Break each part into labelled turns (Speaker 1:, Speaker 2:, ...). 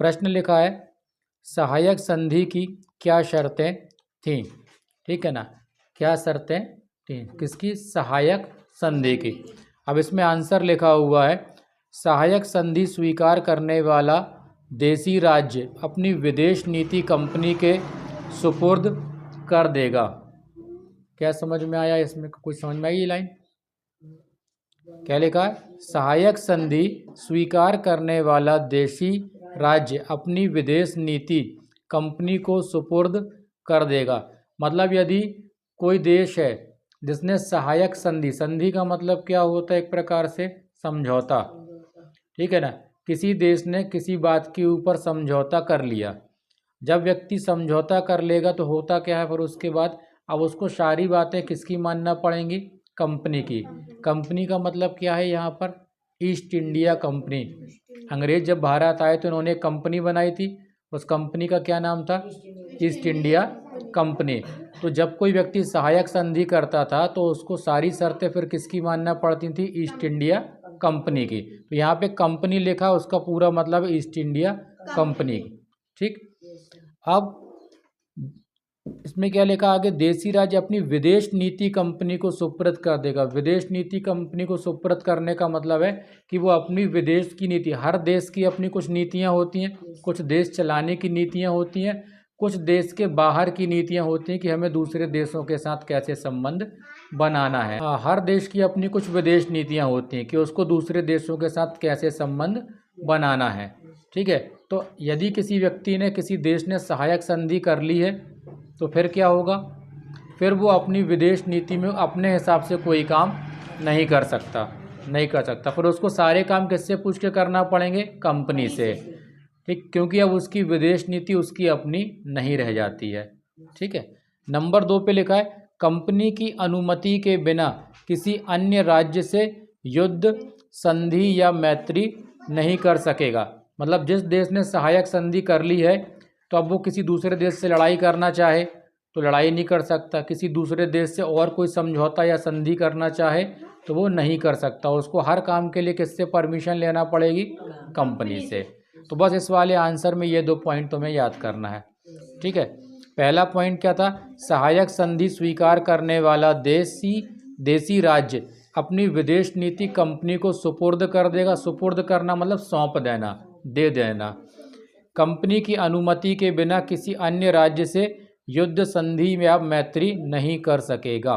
Speaker 1: प्रश्न लिखा है सहायक संधि की क्या शर्तें थीं। ठीक है ना, क्या शर्तें थीं किसकी, सहायक संधि की। अब इसमें आंसर लिखा हुआ है सहायक संधि स्वीकार करने वाला देशी राज्य अपनी विदेश नीति कंपनी के सुपुर्द कर देगा। क्या समझ में आया, इसमें कुछ समझ में आई ये लाइन? क्या लिखा है, सहायक संधि स्वीकार करने वाला देशी राज्य अपनी विदेश नीति कंपनी को सुपुर्द कर देगा। मतलब यदि कोई देश है जिसने सहायक संधि, संधि का मतलब क्या होता है, एक प्रकार से समझौता, ठीक है ना, किसी देश ने किसी बात के ऊपर समझौता कर लिया। जब व्यक्ति समझौता कर लेगा तो होता क्या है, फिर उसके बाद अब उसको सारी बातें किसकी मानना पड़ेंगी, कंपनी की। कंपनी का मतलब क्या है यहाँ पर, ईस्ट इंडिया कंपनी। अंग्रेज जब भारत आए तो उन्होंने एक कंपनी बनाई थी, उस कंपनी का क्या नाम था, ईस्ट इंडिया कंपनी। तो जब कोई व्यक्ति सहायक संधि करता था तो उसको सारी शर्तें फिर किसकी मानना पड़ती थी, ईस्ट इंडिया कंपनी की। तो यहाँ पे कंपनी लिखा, उसका पूरा मतलब ईस्ट इंडिया कंपनी। ठीक, अब इसमें क्या लिखा आगे, देशी राज्य अपनी विदेश नीति कंपनी को सुपुर्द कर देगा। विदेश नीति कंपनी को सुपुर्द करने का मतलब है कि वो अपनी विदेश की नीति, हर देश की अपनी कुछ नीतियां होती हैं, कुछ देश चलाने की नीतियां होती हैं, कुछ देश के बाहर की नीतियां होती हैं कि हमें दूसरे देशों के साथ कैसे संबंध बनाना है। हर देश की अपनी कुछ विदेश नीतियां होती हैं कि उसको दूसरे देशों के साथ कैसे संबंध बनाना है। ठीक है, तो यदि किसी व्यक्ति ने, किसी देश ने सहायक संधि कर ली है तो फिर क्या होगा, फिर वो अपनी विदेश नीति में अपने हिसाब से कोई काम नहीं कर सकता, फिर उसको सारे काम किससे पूछ के करना पड़ेंगे, कंपनी से। ठीक, क्योंकि अब उसकी विदेश नीति उसकी अपनी नहीं रह जाती है। ठीक है, नंबर 2 पे लिखा है कंपनी की अनुमति के बिना किसी अन्य राज्य से युद्ध, संधि या मैत्री नहीं कर सकेगा। मतलब जिस देश ने सहायक संधि कर ली है तो अब वो किसी दूसरे देश से लड़ाई करना चाहे तो लड़ाई नहीं कर सकता, किसी दूसरे देश से और कोई समझौता या संधि करना चाहे तो वो नहीं कर सकता। उसको हर काम के लिए किससे परमिशन लेना पड़ेगी, कंपनी से। तो बस इस वाले आंसर में ये 2 पॉइंट तुम्हें याद करना है। ठीक है, पहला पॉइंट क्या था, सहायक संधि स्वीकार करने वाला देशी राज्य अपनी विदेश नीति कंपनी को सुपुर्द कर देगा। सुपुर्द करना मतलब सौंप देना, दे देना। कंपनी की अनुमति के बिना किसी अन्य राज्य से युद्ध, संधि या मैत्री नहीं कर सकेगा।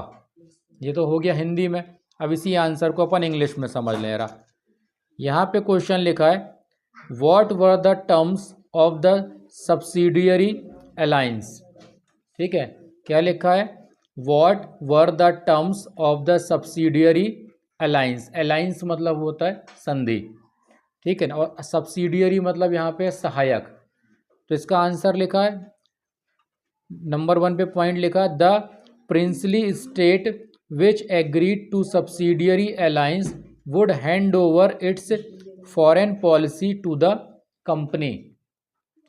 Speaker 1: ये तो हो गया हिंदी में। अब इसी आंसर को अपन इंग्लिश में समझ ले रहा। यहाँ पे क्वेश्चन लिखा है what were the terms of the subsidiary alliance. ठीक है, क्या लिखा है, what were the terms of the subsidiary alliance. Alliance मतलब होता है संधि, ठीक है ना, और सब्सिडियरी मतलब यहाँ पे सहायक। तो इसका आंसर लिखा है नंबर 1 पे पॉइंट लिखा, the princely state which agreed to subsidiary alliance would hand over its foreign policy to the company.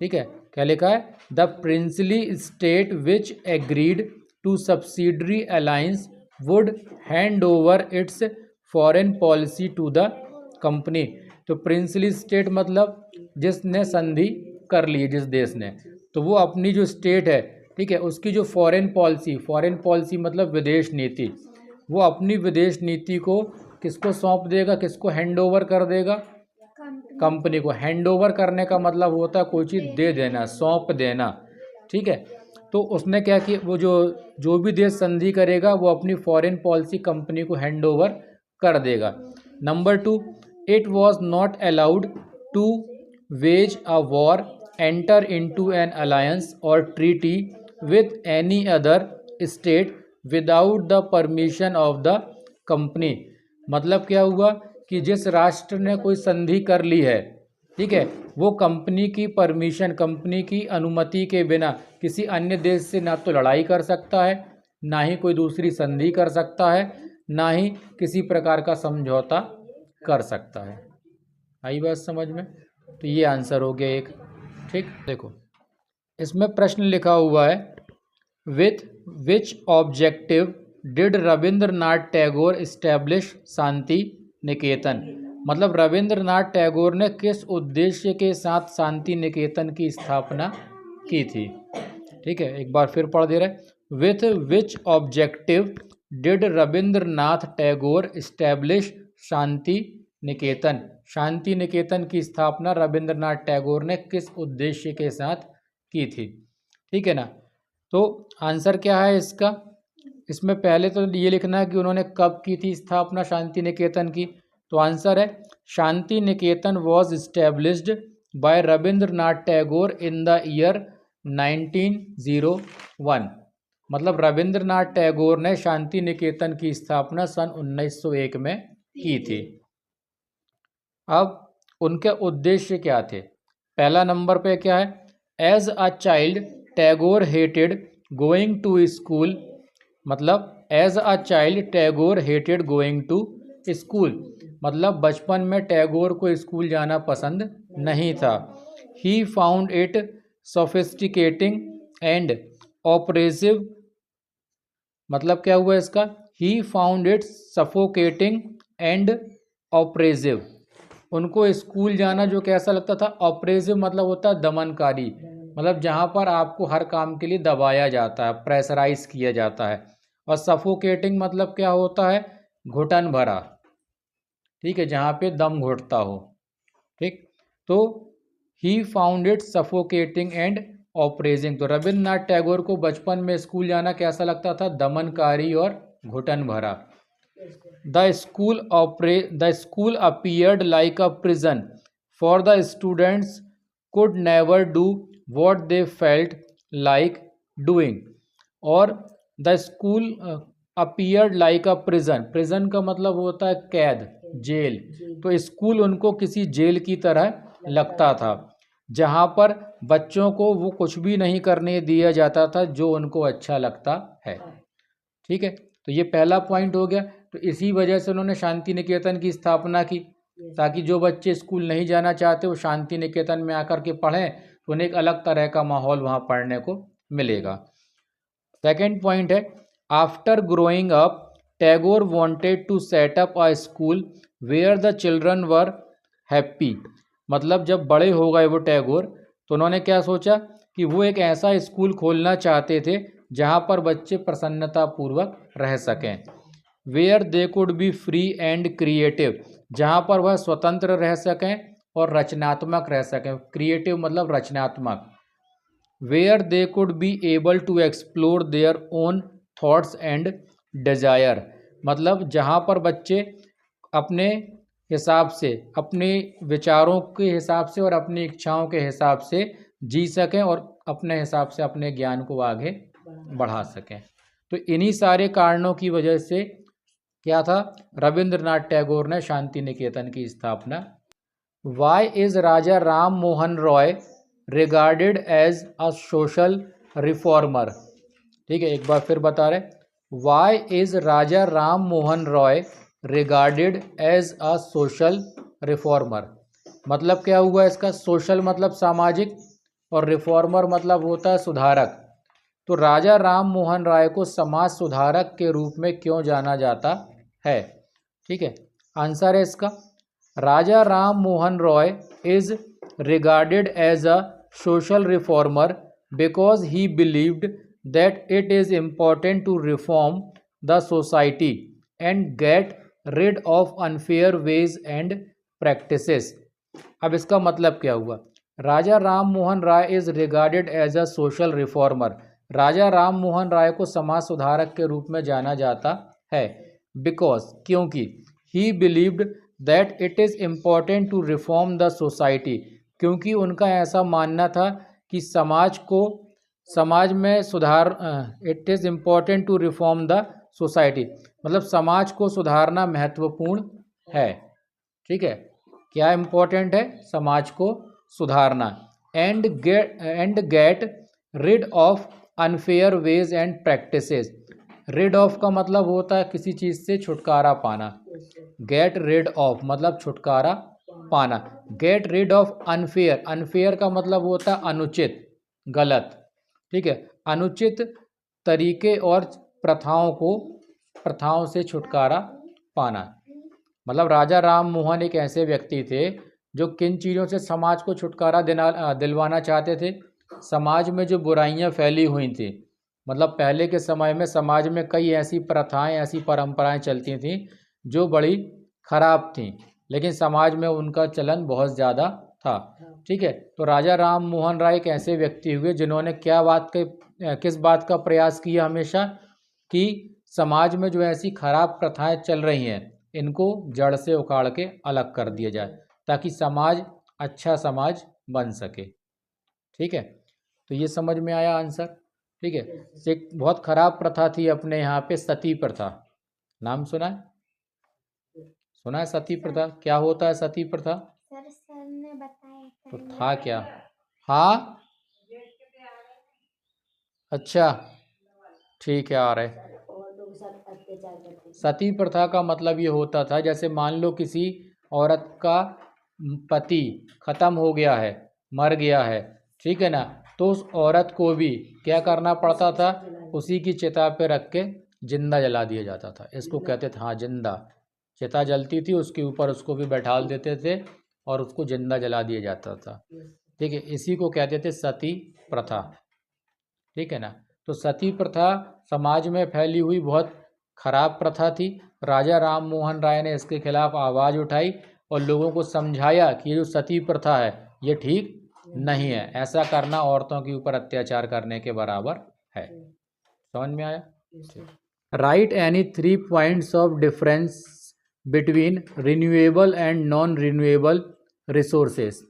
Speaker 1: ठीक है, क्या लिखा है, the princely state which agreed to subsidiary alliance would hand over its foreign policy to the company. तो princely state मतलब जिसने संधि कर ली, जिस देश ने, तो वो अपनी जो स्टेट है, ठीक है, उसकी जो फॉरेन पॉलिसी मतलब विदेश नीति, वो अपनी विदेश नीति को किसको सौंप देगा, किसको हैंड ओवर कर देगा, कंपनी को। हैंड ओवर करने का मतलब होता है कोई चीज़ दे देना, सौंप देना। ठीक है, तो उसने क्या कि वो जो भी देश संधि करेगा वो अपनी फॉरेन पॉलिसी कंपनी को हैंड ओवर कर देगा। Number 2, it was not allowed to wage a war, enter into an alliance और treaty with any other state without the permission of the company. मतलब क्या हुआ कि जिस राष्ट्र ने कोई संधि कर ली है, ठीक है, वो कंपनी की परमिशन, कंपनी की अनुमति के बिना किसी अन्य देश से ना तो लड़ाई कर सकता है, ना ही कोई दूसरी संधि कर सकता है, ना ही किसी प्रकार का समझौता कर सकता है। आई बात समझ में? तो ये आंसर हो गया एक। ठीक, देखो इसमें प्रश्न लिखा हुआ है with which objective did Rabindranath Tagore establish Shantiniketan. मतलब रविंद्रनाथ टैगोर ने किस उद्देश्य के साथ शांति निकेतन की स्थापना की थी। ठीक है, एक बार फिर पढ़ दे रहे। With which objective did Rabindranath Tagore establish Shantiniketan. Shantiniketan की स्थापना रविंद्रनाथ टैगोर ने किस उद्देश्य के साथ की थी। ठीक है ना, तो आंसर क्या है इसका, इसमें पहले तो ये लिखना है कि उन्होंने कब की थी स्थापना शांति निकेतन की। तो आंसर है Shantiniketan was established by Rabindranath Tagore in the year 1901। मतलब रविंद्रनाथ टैगोर ने शांति निकेतन की स्थापना सन 1901 में की थी। अब उनके उद्देश्य क्या थे। पहला नंबर पे क्या है, as a child Tagore hated going to school. मतलब as a child Tagore hated going to school, मतलब बचपन में टैगोर को स्कूल जाना पसंद नहीं था। He found it sophisticating and oppressive. मतलब क्या हुआ इसका, he found it suffocating and oppressive. उनको स्कूल जाना जो कैसा लगता था, ऑपरेसिव मतलब होता है दमनकारी, मतलब जहाँ पर आपको हर काम के लिए दबाया जाता है, प्रेशराइज किया जाता है। और सफोकेटिंग मतलब क्या होता है, घुटन भरा। ठीक है, जहाँ पे दम घुटता हो। ठीक, तो ही found it suffocating and operating. तो रविंद्रनाथ टैगोर को बचपन में स्कूल जाना कैसा लगता था, दमनकारी और घुटन भरा। The school appeared like a prison for the students could never do what they felt like doing. और the school appeared like a prison, prison का मतलब होता है कैद, जेल। तो स्कूल उनको किसी जेल की तरह लगता था, जहाँ पर बच्चों को वो कुछ भी नहीं करने दिया जाता था जो उनको अच्छा लगता है। ठीक है, तो ये पहला पॉइंट हो गया। तो इसी वजह से उन्होंने शांति निकेतन की स्थापना की, ताकि जो बच्चे स्कूल नहीं जाना चाहते वो शांति निकेतन में आकर के पढ़ें, तो उन्हें एक अलग तरह का माहौल वहाँ पढ़ने को मिलेगा। सेकेंड पॉइंट है, after growing up Tagore wanted to set up a school where the children were happy. मतलब जब बड़े हो गए वो टैगोर, तो उन्होंने क्या सोचा कि वो एक ऐसा स्कूल खोलना चाहते थे जहाँ पर बच्चे प्रसन्नतापूर्वक रह सकें। Where they could be free and creative, जहाँ पर वह स्वतंत्र रह सकें और रचनात्मक रह सकें। क्रिएटिव मतलब रचनात्मक। Where they could be able to explore their own thoughts and desire, मतलब जहाँ पर बच्चे अपने हिसाब से, अपने विचारों के हिसाब से और अपनी इच्छाओं के हिसाब से जी सकें और अपने हिसाब से अपने ज्ञान को आगे बढ़ा सकें। तो इन्हीं सारे कारणों की वजह से क्या था, रविंद्रनाथ टैगोर ने शांति निकेतन की स्थापना। Why is Raja Ram Mohan Roy regarded as a social reformer. ठीक है, एक बार फिर बता रहे, why is Raja Ram Mohan Roy regarded as a social reformer. मतलब क्या हुआ इसका, सोशल मतलब सामाजिक और रिफॉर्मर मतलब होता है सुधारक। तो राजा राम मोहन राय को समाज सुधारक के रूप में क्यों जाना जाता है। ठीक है, आंसर है इसका, Raja Ram Mohan Roy is regarded as a social reformer because he believed that it is important to reform the society and get rid of unfair ways and practices। अब इसका मतलब क्या हुआ, Raja Ram Mohan Roy is regarded as a social reformer. Raja Ram Mohan Roy को समाज सुधारक के रूप में जाना जाता है बिकॉज, क्योंकि he believed that it is important to reform the society, क्योंकि उनका ऐसा मानना था कि समाज में सुधार, it is important to reform the society, मतलब समाज को सुधारना महत्वपूर्ण है। ठीक है, क्या इम्पोर्टेंट है, समाज को सुधारना। And get rid of unfair ways and practices. Rid of का मतलब होता है किसी चीज़ से छुटकारा पाना, गेट रिड ऑफ मतलब छुटकारा पाना। Get rid of unfair, unfair का मतलब होता है अनुचित, गलत। ठीक है, अनुचित तरीके और प्रथाओं से छुटकारा पाना। मतलब राजा राम मोहन एक ऐसे व्यक्ति थे जो किन चीज़ों से समाज को छुटकारा दिलवाना चाहते थे। समाज में जो बुराइयां फैली हुई थी, मतलब पहले के समय में समाज में कई ऐसी प्रथाएं, ऐसी परंपराएं चलती थीं जो बड़ी खराब थीं, लेकिन समाज में उनका चलन बहुत ज़्यादा था। ठीक है, तो राजा राम मोहन राय एक ऐसे व्यक्ति हुए जिन्होंने किस बात का प्रयास किया हमेशा कि समाज में जो ऐसी खराब प्रथाएं चल रही हैं इनको जड़ से उखाड़ के अलग कर दिया जाए ताकि समाज अच्छा समाज बन सके। ठीक है, तो ये समझ में आया आंसर। ठीक है, एक बहुत खराब प्रथा थी अपने यहाँ पे सती प्रथा, नाम सुना है? सुना है सती प्रथा? क्या होता है सती प्रथा?
Speaker 2: सर ने बताया
Speaker 1: तो था क्या? हाँ, अच्छा ठीक है, आ रहे। सती प्रथा का मतलब ये होता था, जैसे मान लो किसी औरत का पति खत्म हो गया है, मर गया है, ठीक है ना, तो उस औरत को भी क्या करना पड़ता था, उसी की चिता पे रख के जिंदा जला दिया जाता था। इसको कहते थे, हाँ जिंदा, चिता जलती थी उसके ऊपर उसको भी बैठाल देते थे और उसको जिंदा जला दिया जाता था। ठीक है, इसी को कहते थे सती प्रथा। ठीक है ना, तो सती प्रथा समाज में फैली हुई बहुत खराब प्रथा थी। राजा राम मोहन राय ने इसके खिलाफ आवाज़ उठाई और लोगों को समझाया कि ये जो सती प्रथा है ये ठीक नहीं है, ऐसा करना औरतों के ऊपर अत्याचार करने के बराबर है। समझ में आया? Right any 3 points of difference between renewable and non renewable resources.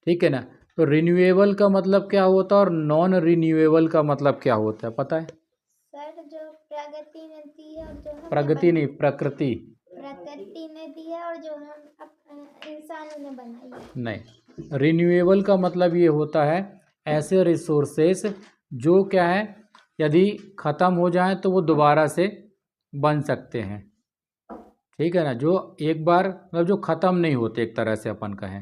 Speaker 1: ठीक है ना, तो रिन्यूएबल का मतलब क्या होता है और नॉन रिन्यूएबल का मतलब क्या होता है, पता है?
Speaker 2: सर जो प्रगति ने दी है और जो
Speaker 1: प्रगति नहीं, प्रकृति
Speaker 2: ने दी है और जो हम इंसानों ने बनाई है।
Speaker 1: नहीं, रिन्यूएबल का मतलब ये होता है ऐसे रिसोर्सेस जो क्या है, यदि ख़त्म हो जाए तो वो दोबारा से बन सकते हैं। ठीक है ना, जो एक बार मतलब जो ख़त्म नहीं होते एक तरह से अपन कहें।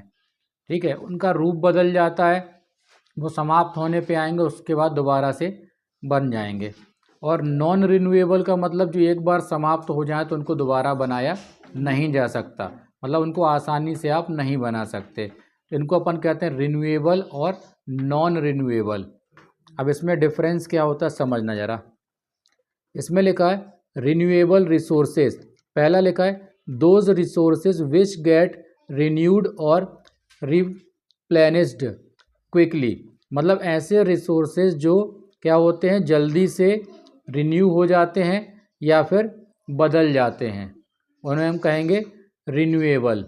Speaker 1: ठीक है, उनका रूप बदल जाता है, वो समाप्त होने पे आएंगे उसके बाद दोबारा से बन जाएंगे। और नॉन रिन्यूएबल का मतलब जो एक बार समाप्त हो जाए तो उनको दोबारा बनाया नहीं जा सकता, मतलब उनको आसानी से आप नहीं बना सकते। इनको अपन कहते हैं रिन्यूएबल और नॉन रिन्यूएबल। अब इसमें डिफरेंस क्या होता है समझना ज़रा। इसमें लिखा है रिन्यूएबल रिसोर्सेज, पहला लिखा है those resources which get renewed और रिप्लेनिश्ड क्विकली, मतलब ऐसे रिसोर्सेज जो क्या होते हैं जल्दी से रिन्यू हो जाते हैं या फिर बदल जाते हैं, उन्हें हम कहेंगे रिन्यूएबल।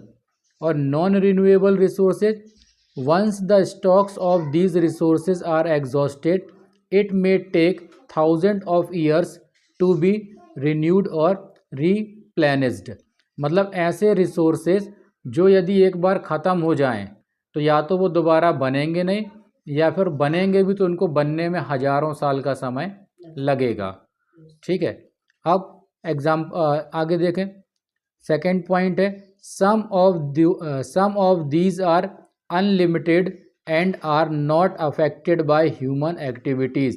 Speaker 1: और non renewable resources, once the stocks of these resources are exhausted it may take thousand of years to be renewed और रिप्लेनिश्ड, मतलब ऐसे रिसोर्सेज जो यदि एक बार ख़त्म हो जाएं तो या तो वो दोबारा बनेंगे नहीं या फिर बनेंगे भी तो उनको बनने में हज़ारों साल का समय लगेगा। ठीक है, अब आगे देखें। सेकेंड पॉइंट है some of these are unlimited and are not affected by human activities.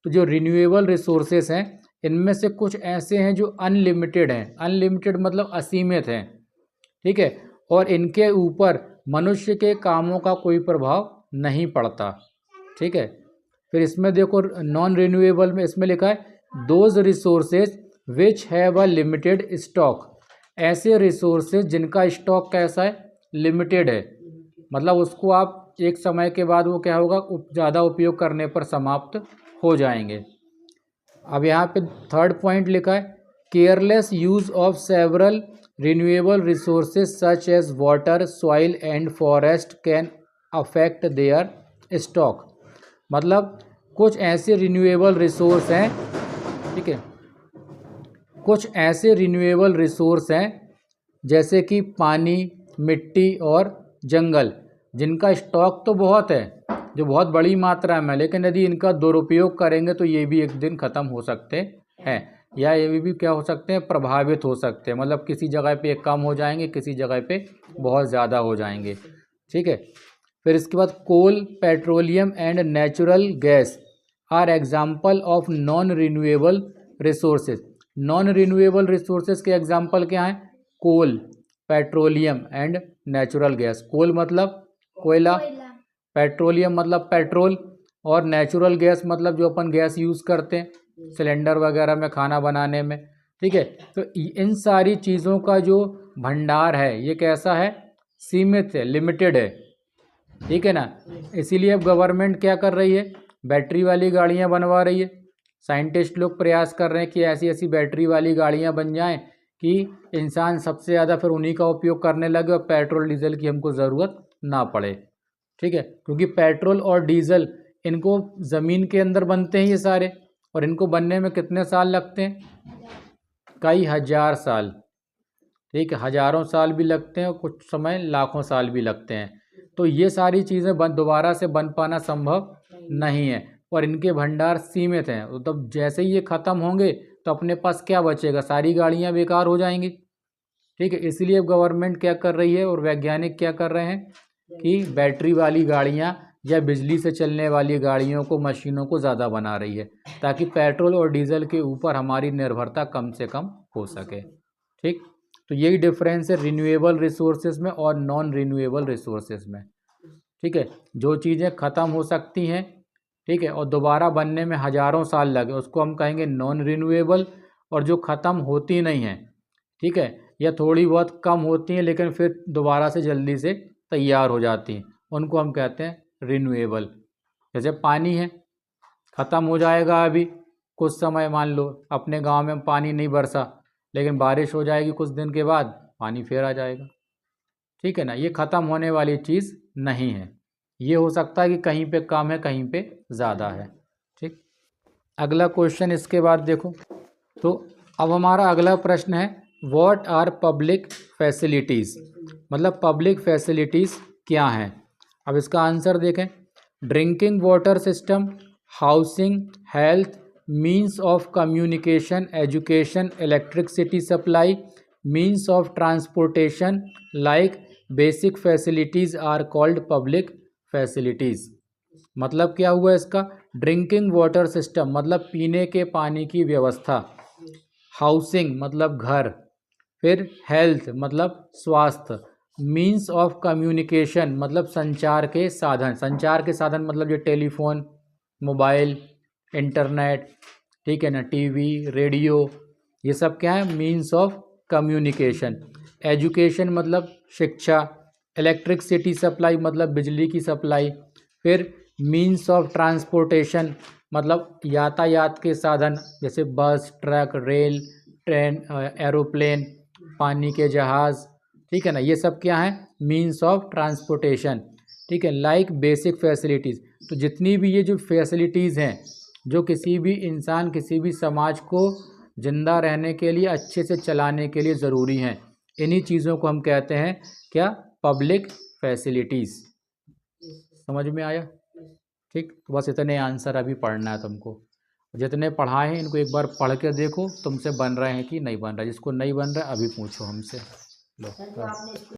Speaker 1: तो जो रिन्यूएबल रिसोर्सेज हैं इनमें से कुछ ऐसे हैं जो अनलिमिटेड हैं, अनलिमिटेड मतलब असीमित हैं। ठीक है, और इनके ऊपर मनुष्य के कामों का कोई प्रभाव नहीं पड़ता। ठीक है, फिर इसमें देखो नॉन रिन्यूएबल में इसमें लिखा है those resources which have a limited stock, ऐसे रिसोर्सेज जिनका स्टॉक कैसा है, लिमिटेड है, मतलब उसको आप एक समय के बाद वो क्या होगा, ज़्यादा उपयोग करने पर समाप्त हो जाएंगे। अब यहाँ पे थर्ड पॉइंट लिखा है careless use of several renewable resources such as water, soil and forest can affect their stock, मतलब कुछ ऐसे रिन्यूएबल रिसोर्स हैं, ठीक है, कुछ ऐसे रिन्यूएबल रिसोर्स हैं जैसे कि पानी, मिट्टी और जंगल, जिनका स्टॉक तो बहुत है, जो बहुत बड़ी मात्रा में, लेकिन यदि इनका दुरुपयोग करेंगे तो ये भी एक दिन ख़त्म हो सकते हैं, या ये भी क्या हो सकते हैं, प्रभावित हो सकते हैं, मतलब किसी जगह पे कम हो जाएंगे, किसी जगह पे बहुत ज़्यादा हो जाएंगे। ठीक है, फिर इसके बाद coal, petroleum and natural gas are example of non renewable resources. Non renewable resources के एग्जाम्पल क्या हैं, coal, petroleum and natural gas. Coal मतलब कोयला,
Speaker 2: कोयला,
Speaker 1: पेट्रोलियम मतलब पेट्रोल, और नेचुरल गैस मतलब जो अपन गैस यूज़ करते हैं सिलेंडर वगैरह में खाना बनाने में। ठीक है, तो इन सारी चीज़ों का जो भंडार है ये कैसा है, सीमित है, लिमिटेड है। ठीक है ना, इसीलिए अब गवर्नमेंट क्या कर रही है, बैटरी वाली गाड़ियाँ बनवा रही है। साइंटिस्ट लोग प्रयास कर रहे हैं कि ऐसी ऐसी बैटरी वाली गाड़ियाँ बन जाएं कि इंसान सबसे ज़्यादा फिर उन्हीं का उपयोग करने लगे और पेट्रोल डीजल की हमको ज़रूरत ना पड़े। ठीक है, क्योंकि पेट्रोल और डीजल इनको ज़मीन के अंदर बनते हैं ये सारे, और इनको बनने में कितने साल लगते हैं, कई हज़ार साल। ठीक है, हज़ारों साल भी लगते हैं और कुछ समय लाखों साल भी लगते हैं। तो ये सारी चीज़ें दोबारा से बन पाना संभव नहीं है, और इनके भंडार सीमित हैं। तो तब जैसे ही ये ख़त्म होंगे तो अपने पास क्या बचेगा, सारी गाड़ियाँ बेकार हो जाएंगी। ठीक है, इसलिए गवर्नमेंट क्या कर रही है और वैज्ञानिक क्या कर रहे हैं कि बैटरी वाली गाड़ियाँ या बिजली से चलने वाली गाड़ियों को, मशीनों को ज़्यादा बना रही है, ताकि पेट्रोल और डीजल के ऊपर हमारी निर्भरता कम से कम हो सके। ठीक, तो यही डिफरेंस है रिन्यूएबल रिसोर्सेज में और नॉन रिन्यूएबल रिसोर्सेज में। ठीक है, जो चीज़ें ख़त्म हो सकती हैं, ठीक है, और दोबारा बनने में हज़ारों साल लगे, उसको हम कहेंगे नॉन रिन्यूएबल। और जो ख़त्म होती नहीं हैं, ठीक है, या थोड़ी बहुत कम होती हैं लेकिन फिर दोबारा से जल्दी से तैयार हो जाती हैं, उनको हम कहते हैं रिन्यूएबल। जैसे पानी है, ख़त्म हो जाएगा अभी कुछ समय, मान लो अपने गांव में पानी नहीं बरसा, लेकिन बारिश हो जाएगी कुछ दिन के बाद, पानी फिर आ जाएगा। ठीक है ना, ये ख़त्म होने वाली चीज़ नहीं है। ये हो सकता है कि कहीं पे कम है, कहीं पे ज़्यादा है। ठीक, अगला क्वेश्चन इसके बाद देखो, तो अब हमारा अगला प्रश्न है व्हाट आर पब्लिक फैसिलिटीज़, मतलब पब्लिक फैसिलिटीज़ क्या हैं। अब इसका आंसर देखें, drinking water system, housing, health, means of communication, education, electricity supply, means of transportation, like basic facilities are called public facilities. मतलब क्या हुआ इसका, ड्रिंकिंग वाटर सिस्टम मतलब पीने के पानी की व्यवस्था, हाउसिंग मतलब घर, फिर हेल्थ मतलब स्वास्थ्य, मीन्स ऑफ कम्युनिकेशन मतलब संचार के साधन, संचार के साधन मतलब ये टेलीफोन, मोबाइल, इंटरनेट, ठीक है ना, टीवी, रेडियो, ये सब क्या है, मीन्स ऑफ कम्युनिकेशन। एजुकेशन मतलब शिक्षा, इलेक्ट्रिसिटी सप्लाई मतलब बिजली की सप्लाई, फिर मीन्स ऑफ ट्रांसपोर्टेशन मतलब यातायात के साधन, जैसे बस, ट्रक, रेल, ट्रेन, एरोप्लेन, पानी के जहाज़, ठीक है ना, ये सब क्या है, मीन्स ऑफ ट्रांसपोर्टेशन। ठीक है, लाइक बेसिक फैसिलिटीज़, तो जितनी भी ये जो फैसिलिटीज़ हैं जो किसी भी इंसान, किसी भी समाज को ज़िंदा रहने के लिए, अच्छे से चलाने के लिए ज़रूरी हैं, इन्हीं चीज़ों को हम कहते हैं क्या, पब्लिक फैसिलिटीज़। समझ में आया। ठीक, तो बस इतने आंसर अभी पढ़ना है तुमको, जितने पढ़ाए हैं इनको एक बार पढ़ के देखो तुमसे बन रहे हैं कि नहीं बन रहा। जिसको नहीं बन रहा अभी पूछो हमसे। लो।